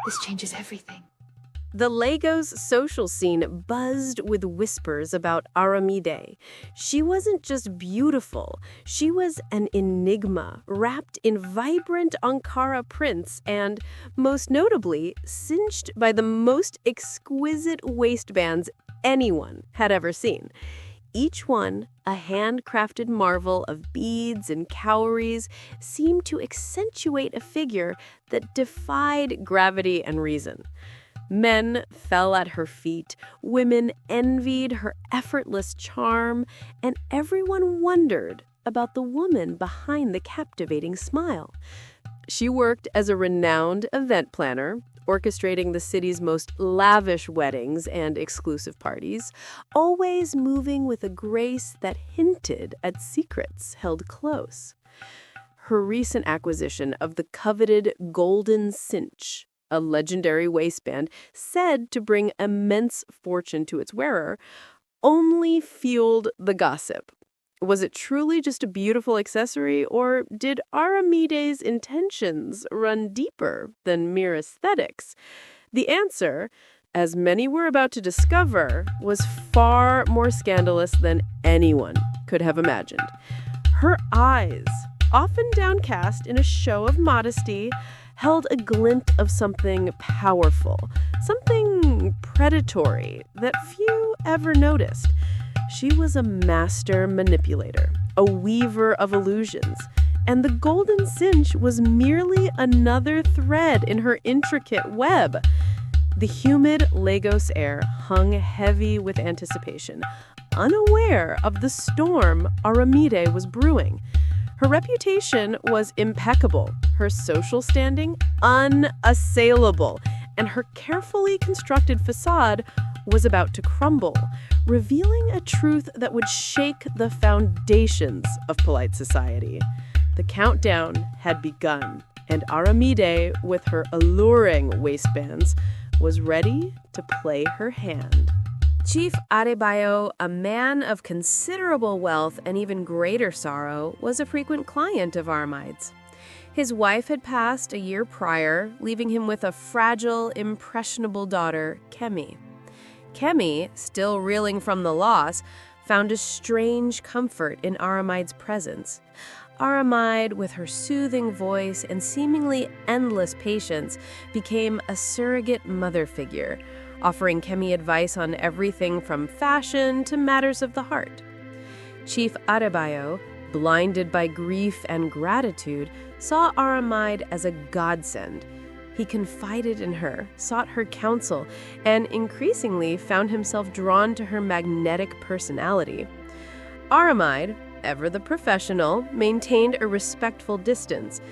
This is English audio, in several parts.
This changes everything. The Lagos social scene buzzed with whispers about Aramide. She wasn't just beautiful, she was an enigma wrapped in vibrant Ankara prints and, most notably, cinched by the most exquisite waistbands anyone had ever seen. Each one, a handcrafted marvel of beads and cowries, seemed to accentuate a figure that defied gravity and reason. Men fell at her feet, women envied her effortless charm, and everyone wondered about the woman behind the captivating smile. She worked as a renowned event planner, orchestrating the city's most lavish weddings and exclusive parties, always moving with a grace that hinted at secrets held close. Her recent acquisition of the coveted golden cinch, a legendary waistband said to bring immense fortune to its wearer, only fueled the gossip. Was it truly just a beautiful accessory, or did Aramide's intentions run deeper than mere aesthetics? The answer, as many were about to discover, was far more scandalous than anyone could have imagined. Her eyes, often downcast in a show of modesty, held a glint of something powerful, something predatory that few ever noticed. She was a master manipulator, a weaver of illusions, and the golden cinch was merely another thread in her intricate web. The humid Lagos air hung heavy with anticipation, unaware of the storm Aramide was brewing. Her reputation was impeccable, her social standing unassailable, and her carefully constructed facade was about to crumble, revealing a truth that would shake the foundations of polite society. The countdown had begun, and Aramide, with her alluring waistbands, was ready to play her hand. Chief Adebayo, a man of considerable wealth and even greater sorrow, was a frequent client of Aramide's. His wife had passed a year prior, leaving him with a fragile, impressionable daughter, Kemi. Kemi, still reeling from the loss, found a strange comfort in Aramide's presence. Aramide, with her soothing voice and seemingly endless patience, became a surrogate mother figure, offering Kemi advice on everything from fashion to matters of the heart. Chief Adebayo, blinded by grief and gratitude, saw Aramide as a godsend. He confided in her, sought her counsel, and increasingly found himself drawn to her magnetic personality. Aramide, ever the professional, maintained a respectful distance,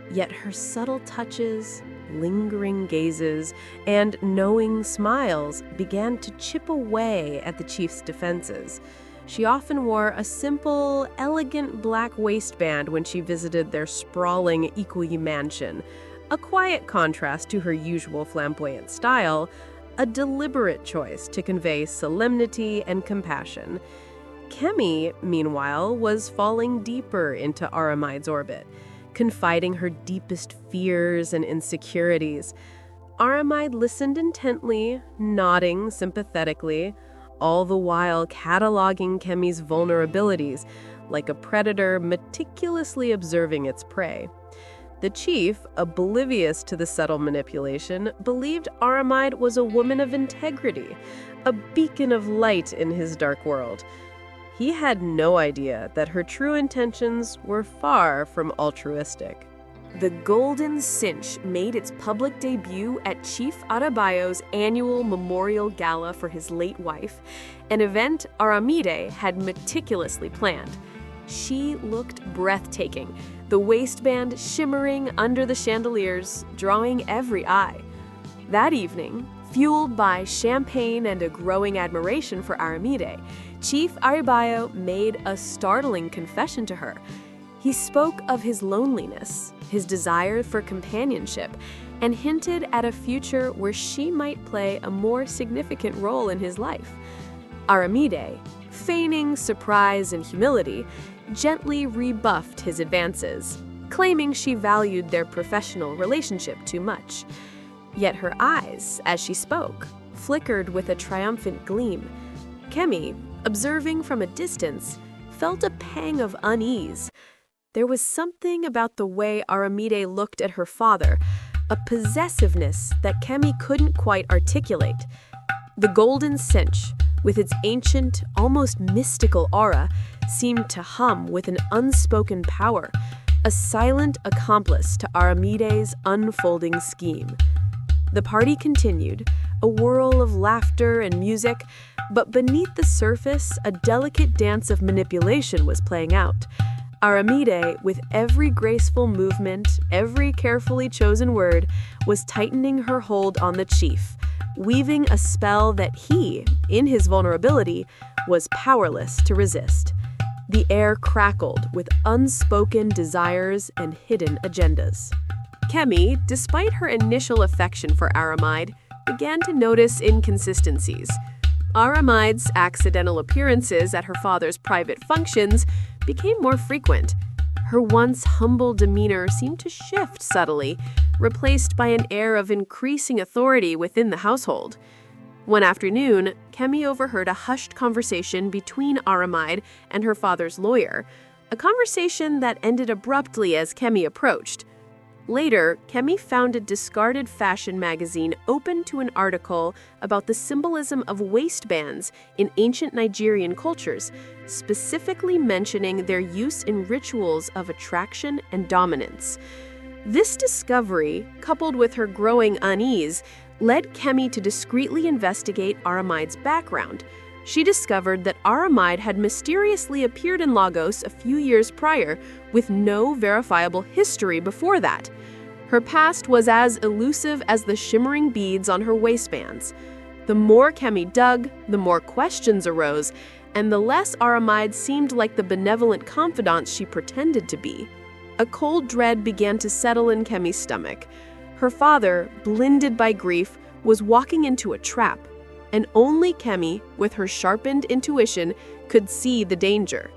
yet her subtle touches, lingering gazes, and knowing smiles began to chip away at the chief's defenses. She often wore a simple, elegant black waistband when she visited their sprawling Ikoyi mansion, a quiet contrast to her usual flamboyant style, a deliberate choice to convey solemnity and compassion. Kemi, meanwhile, was falling deeper into Aramide's orbit, confiding her deepest fears and insecurities. Aramide listened intently, nodding sympathetically, all the while cataloging Kemi's vulnerabilities, like a predator meticulously observing its prey. The chief, oblivious to the subtle manipulation, believed Aramide was a woman of integrity, a beacon of light in his dark world. He had no idea that her true intentions were far from altruistic. The Golden Cinch made its public debut at Chief Adebayo's annual memorial gala for his late wife, an event Aramide had meticulously planned. She looked breathtaking, the waistband shimmering under the chandeliers, drawing every eye. That evening, fueled by champagne and a growing admiration for Aramide, Chief Adebayo made a startling confession to her. He spoke of his loneliness, his desire for companionship, and hinted at a future where she might play a more significant role in his life. Aramide, feigning surprise and humility, gently rebuffed his advances, claiming she valued their professional relationship too much. Yet her eyes, as she spoke, flickered with a triumphant gleam. Kemi, observing from a distance, felt a pang of unease. There was something about the way Aramide looked at her father, a possessiveness that Kemi couldn't quite articulate. The golden cinch, with its ancient, almost mystical aura, seemed to hum with an unspoken power, a silent accomplice to Aramide's unfolding scheme. The party continued, a whirl of laughter and music, but beneath the surface, a delicate dance of manipulation was playing out. Aramide, with every graceful movement, every carefully chosen word, was tightening her hold on the chief, weaving a spell that he, in his vulnerability, was powerless to resist. The air crackled with unspoken desires and hidden agendas. Kemi, despite her initial affection for Aramide, began to notice inconsistencies. Aramide's accidental appearances at her father's private functions became more frequent. Her once humble demeanor seemed to shift subtly, replaced by an air of increasing authority within the household. One afternoon, Kemi overheard a hushed conversation between Aramide and her father's lawyer, a conversation that ended abruptly as Kemi approached. Later, Kemi found a discarded fashion magazine open to an article about the symbolism of waistbands in ancient Nigerian cultures, specifically mentioning their use in rituals of attraction and dominance. This discovery, coupled with her growing unease, led Kemi to discreetly investigate Aramide's background. She discovered that Aramide had mysteriously appeared in Lagos a few years prior, with no verifiable history before that. Her past was as elusive as the shimmering beads on her waistbands. The more Kemi dug, the more questions arose, and the less Aramide seemed like the benevolent confidant she pretended to be. A cold dread began to settle in Kemi's stomach. Her father, blinded by grief, was walking into a trap, and only Kemi, with her sharpened intuition, could see the danger.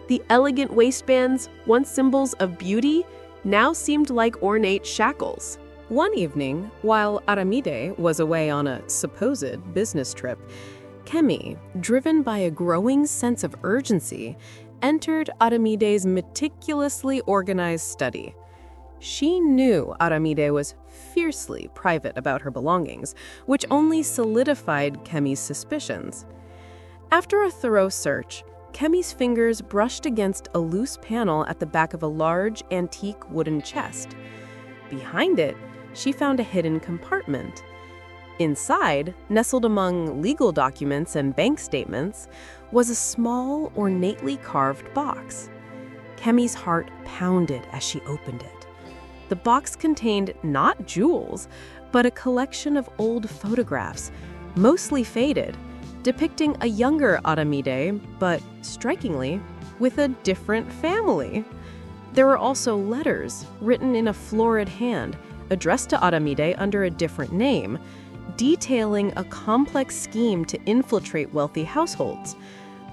The elegant waistbands, once symbols of beauty, now seemed like ornate shackles. One evening, while Aramide was away on a supposed business trip, Kemi, driven by a growing sense of urgency, entered Aramide's meticulously organized study. She knew Aramide was fiercely private about her belongings, which only solidified Kemi's suspicions. After a thorough search, Kemi's fingers brushed against a loose panel at the back of a large, antique wooden chest. Behind it, she found a hidden compartment. Inside, nestled among legal documents and bank statements, was a small, ornately carved box. Kemi's heart pounded as she opened it. The box contained not jewels, but a collection of old photographs, mostly faded, depicting a younger Aramide, but, strikingly, with a different family. There were also letters, written in a florid hand, addressed to Aramide under a different name, detailing a complex scheme to infiltrate wealthy households.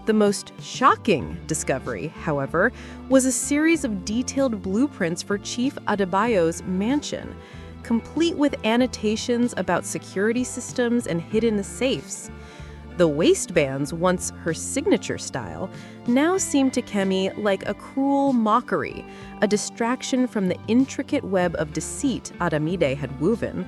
The most shocking discovery, however, was a series of detailed blueprints for Chief Adebayo's mansion, complete with annotations about security systems and hidden safes. The waistbands, once her signature style, now seemed to Kemi like a cruel mockery, a distraction from the intricate web of deceit Aramide had woven.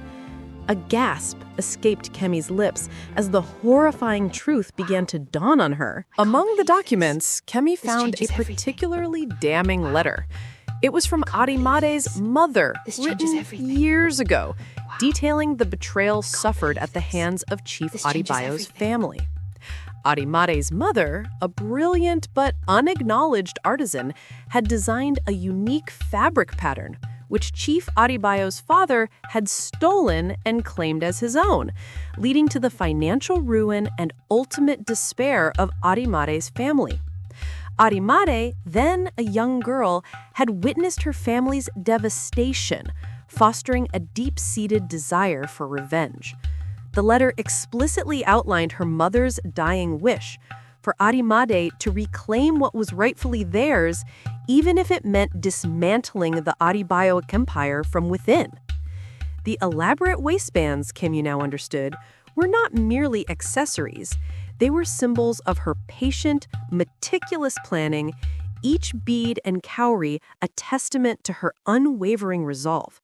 A gasp escaped Kemi's lips as the horrifying truth began to dawn on her. Among the documents, Kemi found a particularly damning letter. It was from Arimade's mother, written years ago, detailing the betrayal suffered at the hands of Chief Adebayo's family. Arimade's mother, a brilliant but unacknowledged artisan, had designed a unique fabric pattern, which Chief Adebayo's father had stolen and claimed as his own, leading to the financial ruin and ultimate despair of Arimade's family. Aramide, then a young girl, had witnessed her family's devastation, fostering a deep-seated desire for revenge. The letter explicitly outlined her mother's dying wish for Aramide to reclaim what was rightfully theirs, even if it meant dismantling the Adebayo empire from within. The elaborate waistbands, Kemi now understood, were not merely accessories. They were symbols of her patient, meticulous planning, each bead and cowrie a testament to her unwavering resolve.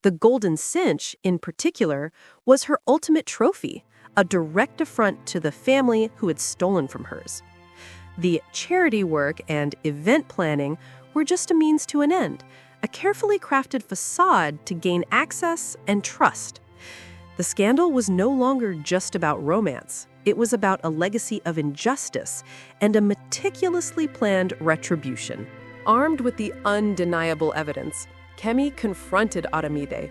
The golden cinch, in particular, was her ultimate trophy, a direct affront to the family who had stolen from hers. The charity work and event planning were just a means to an end, a carefully crafted facade to gain access and trust. The scandal was no longer just about romance. It was about a legacy of injustice and a meticulously planned retribution. Armed with the undeniable evidence, Kemi confronted Aramide.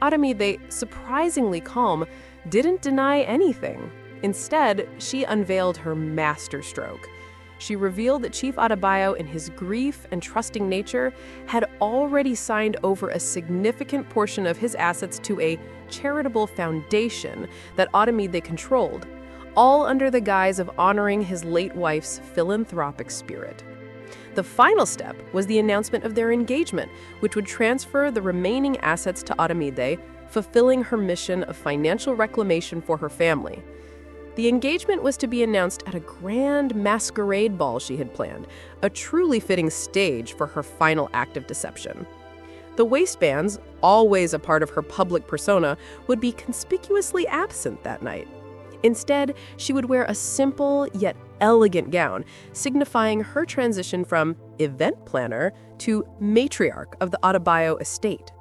Aramide, surprisingly calm, didn't deny anything. Instead, she unveiled her masterstroke. She revealed that Chief Adebayo, in his grief and trusting nature, had already signed over a significant portion of his assets to a charitable foundation that Aramide controlled, all under the guise of honoring his late wife's philanthropic spirit. The final step was the announcement of their engagement, which would transfer the remaining assets to Aramide, fulfilling her mission of financial reclamation for her family. The engagement was to be announced at a grand masquerade ball she had planned, a truly fitting stage for her final act of deception. The waistbands, always a part of her public persona, would be conspicuously absent that night. Instead, she would wear a simple yet elegant gown, signifying her transition from event planner to matriarch of the Adebayo estate.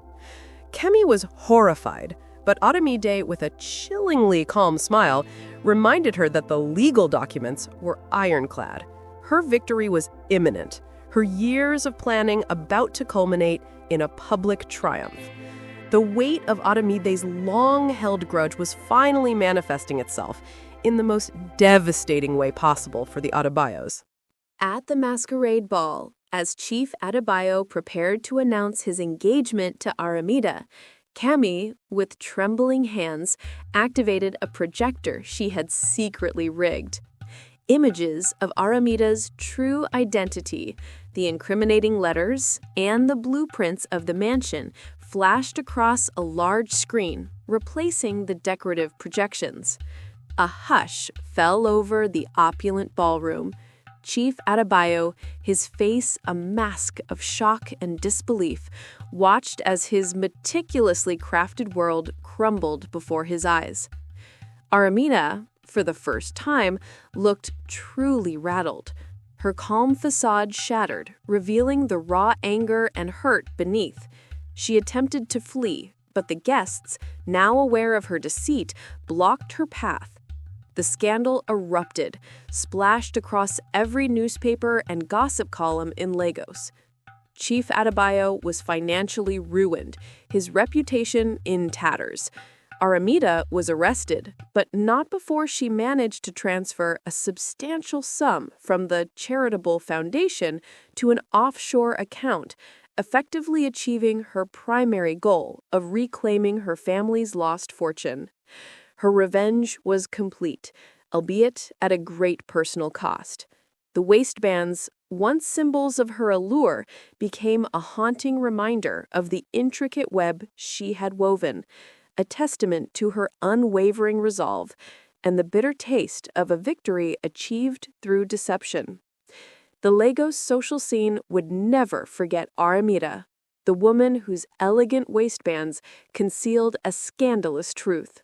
Kemi was horrified, but Aramide, with a chillingly calm smile, reminded her that the legal documents were ironclad. Her victory was imminent, her years of planning about to culminate in a public triumph. The weight of Aramide's long-held grudge was finally manifesting itself in the most devastating way possible for the Adebayos. At the masquerade ball, as Chief Adebayo prepared to announce his engagement to Aramida, Kemi, with trembling hands, activated a projector she had secretly rigged. Images of Aramida's true identity, the incriminating letters, and the blueprints of the mansion flashed across a large screen, replacing the decorative projections. A hush fell over the opulent ballroom. Chief Adebayo, his face a mask of shock and disbelief, watched as his meticulously crafted world crumbled before his eyes. Aramida, for the first time, looked truly rattled. Her calm facade shattered, revealing the raw anger and hurt beneath. She attempted to flee, but the guests, now aware of her deceit, blocked her path. The scandal erupted, splashed across every newspaper and gossip column in Lagos. Chief Adebayo was financially ruined, his reputation in tatters. Aramida was arrested, but not before she managed to transfer a substantial sum from the charitable foundation to an offshore account, effectively achieving her primary goal of reclaiming her family's lost fortune. Her revenge was complete, albeit at a great personal cost. The waistbands, once symbols of her allure, became a haunting reminder of the intricate web she had woven, a testament to her unwavering resolve and the bitter taste of a victory achieved through deception. The Lagos social scene would never forget Aramida, the woman whose elegant waistbands concealed a scandalous truth.